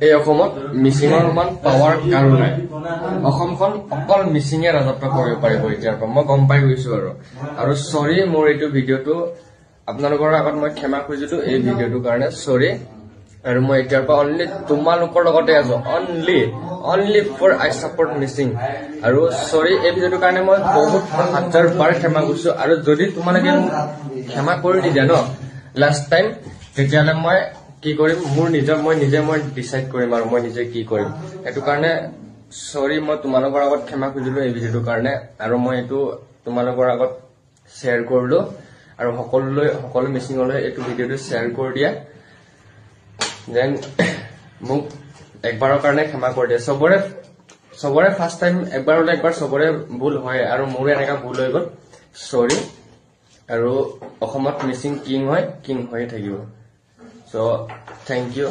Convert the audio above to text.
এই অসমত মিচিঙৰ সমান পাৱাৰ কাৰো নাই অসমখন অকল মিচিঙে ৰাজত্ব কৰিব পাৰিব এতিয়াৰ পৰা মই গম পাই গৈছো আৰু সৰি মোৰ এইটো ভিডিঅটো আপোনালোকৰ আগত মই ক্ষমা খুজিছো এই ভিডিঅটোৰ কাৰণে সৰি আৰু মই এতিয়াৰ পৰা অনলি তোমালোকৰ লগতে আছো only for I support Mising আৰু সৰি এই ভিডিঅটোৰ কাৰণে মই বহুত হাজাৰ বাৰ ক্ষমা খুজিছো আৰু যদি তোমালোকে ক্ষমা কৰি দিয়া ন লাষ্ট টাইম তেতিয়ালে মই কি কৰিম মোৰ মই নিজে ডিসাইড কৰিম আৰু মই নিজে কি কৰিম এটো কাৰণে সৰি মই তোমালোকৰ আগত ক্ষমা খুজিলো এই ভিডিঅটোৰ কাৰণে আৰু মই এটো তোমালোকৰ আগত শেয়াৰ কৰিলো আৰু সকলো মিচিঙলৈ এটো ভিডিঅটো শেয়াৰ কৰি দিয়া দেন মোক একবাৰৰ কাৰণে ক্ষমা কৰি দিয়া সবৰে ফাৰ্স্ট টাইম একবাৰ সবৰে ভুল হয় আৰু মোৰ এনেকা ভুল হৈ গল সৰি আৰু অসমত মিচিং কিং হৈ থাকিব So, thank you.